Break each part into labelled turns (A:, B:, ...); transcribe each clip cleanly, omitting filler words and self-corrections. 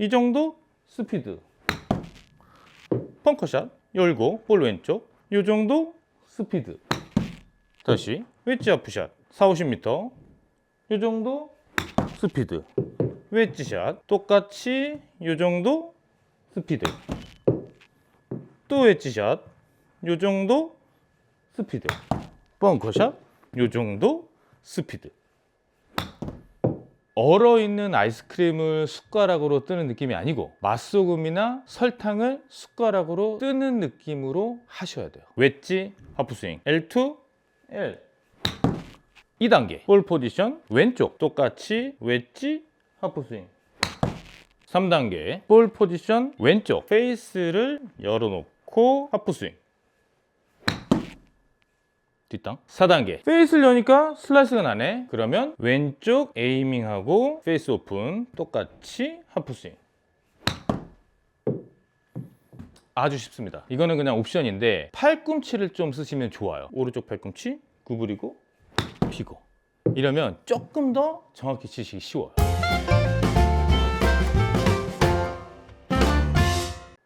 A: 이 정도 스피드. 벙커샷 열고 볼 왼쪽 이 정도 스피드. 다시 웨지 하프샷 40-50m 이 정도 스피드. 웨지샷 똑같이 이 정도 스피드. 또 웨지샷 이 정도 스피드. 벙커샷 이 정도 스피드. 얼어있는 아이스크림을 숟가락으로 뜨는 느낌이 아니고 맛소금이나 설탕을 숟가락으로 뜨는 느낌으로 하셔야 돼요. 웨지 하프스윙 L2 L 2단계 볼 포지션 왼쪽 똑같이 웨지 하프스윙. 3단계 볼 포지션 왼쪽 페이스를 열어놓고 하프스윙 뒷땅. 4단계 페이스를 여니까 슬라이스가 나네. 그러면 왼쪽 에이밍하고 페이스 오픈 똑같이 하프스윙. 아주 쉽습니다. 이거는 그냥 옵션인데 팔꿈치를 좀 쓰시면 좋아요. 오른쪽 팔꿈치 구부리고 피고 이러면 조금 더 정확히 치시기 쉬워요.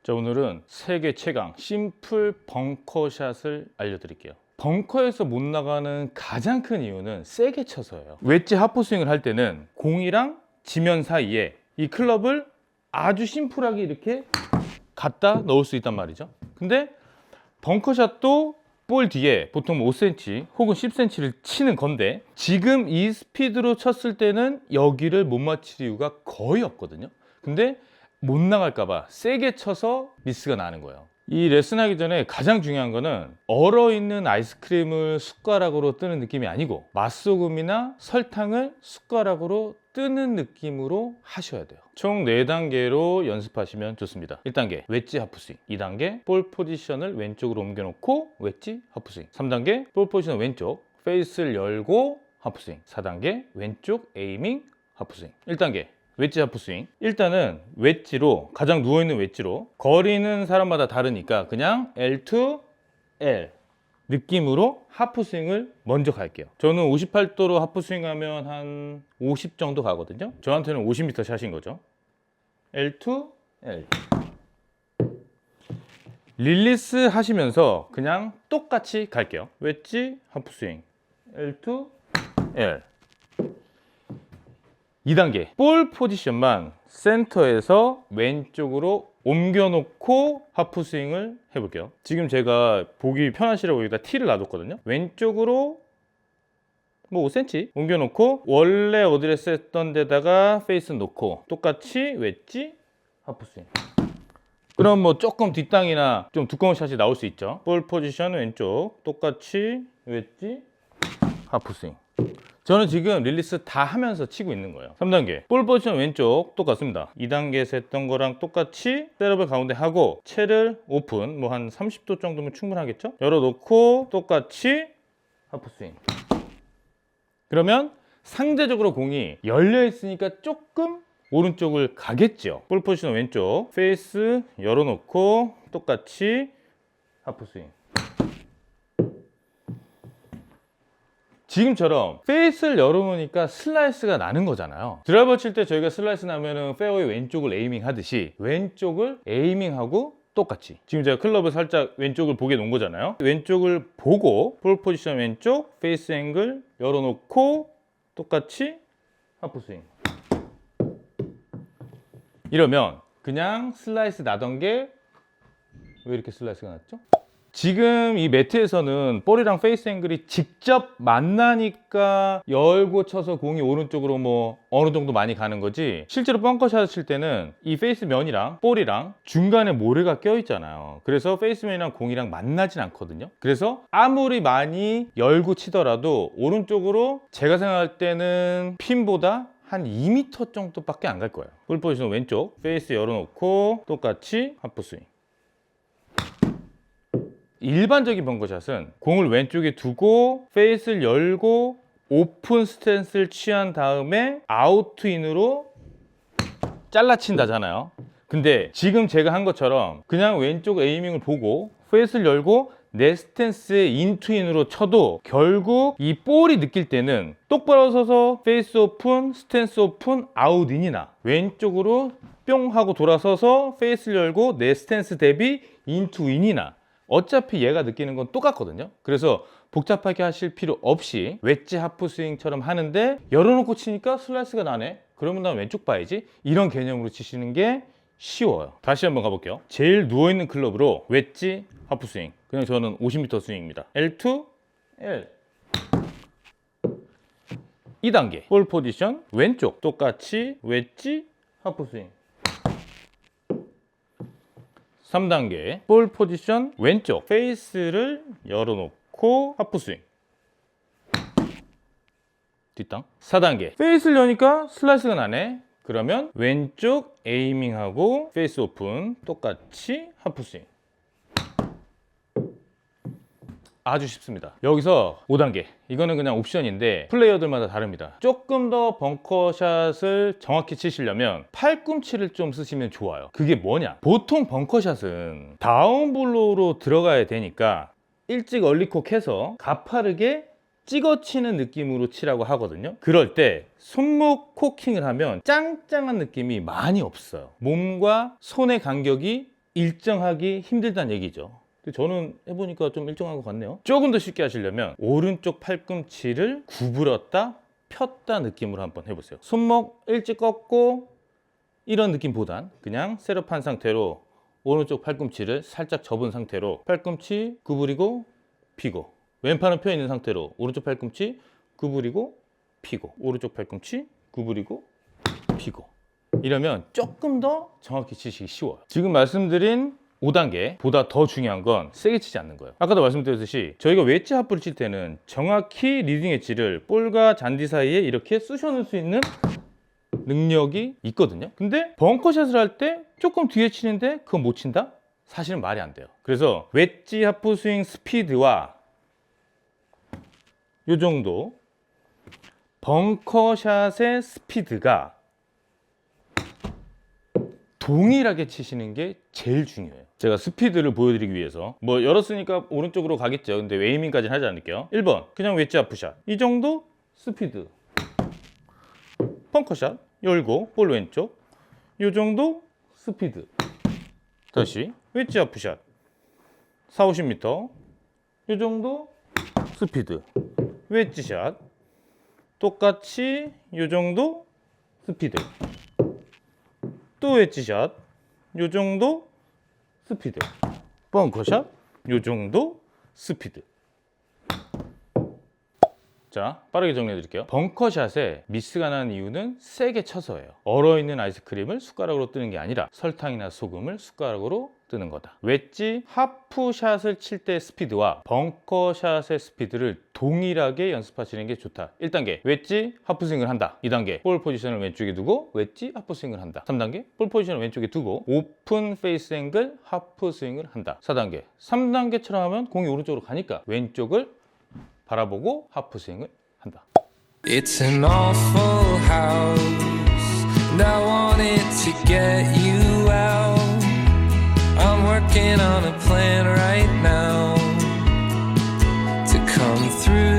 A: 자, 오늘은 세계 최강 심플 벙커샷을 알려드릴게요. 벙커에서 못 나가는 가장 큰 이유는 세게 쳐서예요. 웨지 하프스윙을 할 때는 공이랑 지면 사이에 이 클럽을 아주 심플하게 이렇게 갖다 넣을 수 있단 말이죠. 근데 벙커샷도 볼 뒤에 보통 5cm 혹은 10cm를 치는 건데 지금 이 스피드로 쳤을 때는 여기를 못 맞힐 이유가 거의 없거든요. 근데 못 나갈까봐 세게 쳐서 미스가 나는 거예요. 이 레슨 하기 전에 가장 중요한 거는 얼어있는 아이스크림을 숟가락으로 뜨는 느낌이 아니고 맛소금이나 설탕을 숟가락으로 뜨는 느낌으로 하셔야 돼요. 총 4단계로 연습하시면 좋습니다. 1단계 웨지 하프스윙, 2단계 볼 포지션을 왼쪽으로 옮겨놓고 웨지 하프스윙, 3단계 볼 포지션 왼쪽 페이스를 열고 하프스윙, 4단계 왼쪽 에이밍 하프스윙. 1단계 웨지 하프스윙. 일단은 웨지로 가장 누워있는 웨지로 거리는 사람마다 다르니까 그냥 L2 L 느낌으로 하프스윙을 먼저 갈게요. 저는 58도로 하프스윙 하면 한 50 정도 가거든요. 저한테는 50m 샷인 거죠. L2 L 릴리스 하시면서 그냥 똑같이 갈게요. 웨지 하프스윙 L2 L 2단계 볼 포지션만 센터에서 왼쪽으로 옮겨놓고 하프스윙을 해볼게요. 지금 제가 보기 편하시라고 여기다 T를 놔뒀거든요. 왼쪽으로 뭐 5cm 옮겨놓고 원래 어드레스 했던 데다가 페이스 놓고 똑같이 웨지 하프스윙. 그럼 뭐 조금 뒷땅이나 좀 두꺼운 샷이 나올 수 있죠. 볼 포지션 왼쪽 똑같이 웨지 하프스윙. 저는 지금 릴리스 다 하면서 치고 있는 거예요. 3단계 볼 포지션 왼쪽 똑같습니다. 2단계에서 했던 거랑 똑같이 셋업을 가운데 하고 채를 오픈 뭐 한 30도 정도면 충분하겠죠. 열어놓고 똑같이 하프스윙. 그러면 상대적으로 공이 열려 있으니까 조금 오른쪽을 가겠죠. 볼 포지션 왼쪽 페이스 열어놓고 똑같이 하프스윙. 지금처럼 페이스를 열어놓으니까 슬라이스가 나는 거잖아요. 드라이버 칠 때 저희가 슬라이스 나면은 페어웨이 왼쪽을 에이밍 하듯이 왼쪽을 에이밍하고 똑같이 지금 제가 클럽을 살짝 왼쪽을 보게 놓은 거잖아요. 왼쪽을 보고 볼 포지션 왼쪽 페이스 앵글 열어놓고 똑같이 하프스윙. 이러면 그냥 슬라이스 나던 게 왜 이렇게 슬라이스가 났죠? 지금 이 매트에서는 볼이랑 페이스 앵글이 직접 만나니까 열고 쳐서 공이 오른쪽으로 뭐 어느 정도 많이 가는 거지, 실제로 벙커샷 칠 때는 이 페이스 면이랑 볼이랑 중간에 모래가 껴 있잖아요. 그래서 페이스 면이랑 공이랑 만나진 않거든요. 그래서 아무리 많이 열고 치더라도 오른쪽으로 제가 생각할 때는 핀보다 한 2m 정도밖에 안 갈 거예요. 볼 포지션 왼쪽 페이스 열어놓고 똑같이 하프스윙. 일반적인 벙커샷은 공을 왼쪽에 두고 페이스를 열고 오픈 스탠스를 취한 다음에 아웃투인으로 잘라친다잖아요. 근데 지금 제가 한 것처럼 그냥 왼쪽 에이밍을 보고 페이스를 열고 내 스탠스에 인투인으로 쳐도 결국 이 볼이 느낄 때는 똑바로 서서 페이스 오픈, 스탠스 오픈, 아웃인이나 왼쪽으로 뿅 하고 돌아서서 페이스를 열고 내 스탠스 대비 인투 인이나 어차피 얘가 느끼는 건 똑같거든요. 그래서 복잡하게 하실 필요 없이 웨지 하프 스윙처럼 하는데 열어놓고 치니까 슬라이스가 나네. 그러면 난 왼쪽 봐야지. 이런 개념으로 치시는 게 쉬워요. 다시 한번 가볼게요. 제일 누워있는 클럽으로 웨지 하프 스윙. 그냥 저는 50m 스윙입니다. L2, L. 2단계 볼 포지션 왼쪽 똑같이 웨지 하프 스윙. 3단계 볼 포지션 왼쪽 페이스를 열어놓고 하프 스윙. 뒷땅. 4단계 페이스를 여니까 슬라이스가 나네. 그러면 왼쪽 에이밍하고 페이스 오픈 똑같이 하프 스윙. 아주 쉽습니다. 여기서 5단계 이거는 그냥 옵션인데 플레이어들마다 다릅니다. 조금 더 벙커샷을 정확히 치시려면 팔꿈치를 좀 쓰시면 좋아요. 그게 뭐냐, 보통 벙커샷은 다운블로우로 들어가야 되니까 일찍 얼리콕 해서 가파르게 찍어치는 느낌으로 치라고 하거든요. 그럴 때 손목 코킹을 하면 짱짱한 느낌이 많이 없어요. 몸과 손의 간격이 일정하기 힘들다는 얘기죠. 저는 해보니까 좀 일정한 것 같네요. 조금 더 쉽게 하시려면 오른쪽 팔꿈치를 구부렸다 폈다 느낌으로 한번 해보세요. 손목 일찍 꺾고 이런 느낌보단 그냥 셋업한 상태로 오른쪽 팔꿈치를 살짝 접은 상태로 팔꿈치 구부리고 피고, 왼팔은 펴 있는 상태로 오른쪽 팔꿈치 구부리고 피고, 오른쪽 팔꿈치 구부리고 피고. 이러면 조금 더 정확히 치시기 쉬워요. 지금 말씀드린 5단계 보다 더 중요한 건 세게 치지 않는 거예요. 아까도 말씀드렸듯이 저희가 웨지 하프를 칠 때는 정확히 리딩 엣지를 볼과 잔디 사이에 이렇게 쑤셔 넣을 수 있는 능력이 있거든요. 근데 벙커샷을 할 때 조금 뒤에 치는데 그건 못 친다? 사실은 말이 안 돼요. 그래서 웨지 하프 스윙 스피드와 요 정도 벙커샷의 스피드가 동일하게 치시는 게 제일 중요해요. 제가 스피드를 보여드리기 위해서 뭐 열었으니까 오른쪽으로 가겠죠. 근데 웨이밍까지는 하지 않을게요. 1번 그냥 웨지 하프샷 이 정도 스피드. 벙커샷 열고 볼 왼쪽 이 정도 스피드. 다시 웨지 하프샷 40-50m 이 정도 스피드. 웨지샷 똑같이 이 정도 스피드. 또 웨지샷 요 정도 스피드. 벙커샷 요 정도 스피드. 자, 빠르게 정리해 드릴게요. 벙커샷에 미스가 나는 이유는 세게 쳐서예요. 얼어있는 아이스크림을 숟가락으로 뜨는 게 아니라 설탕이나 소금을 숟가락으로 뜨는 거다. 웨지 하프샷을 칠 때 스피드와 벙커샷의 스피드를 동일하게 연습하시는 게 좋다. 1단계 웨지 하프스윙을 한다. 2단계 볼 포지션을 왼쪽에 두고 웨지 하프스윙을 한다. 3단계 볼 포지션을 왼쪽에 두고 오픈 페이스 앵글 하프스윙을 한다. 4단계 3단계처럼 하면 공이 오른쪽으로 가니까 왼쪽을 바라보고 하프스윙을 한다.
B: It's an awful house and I wanted to get you out. I'm working on a plan right now to come through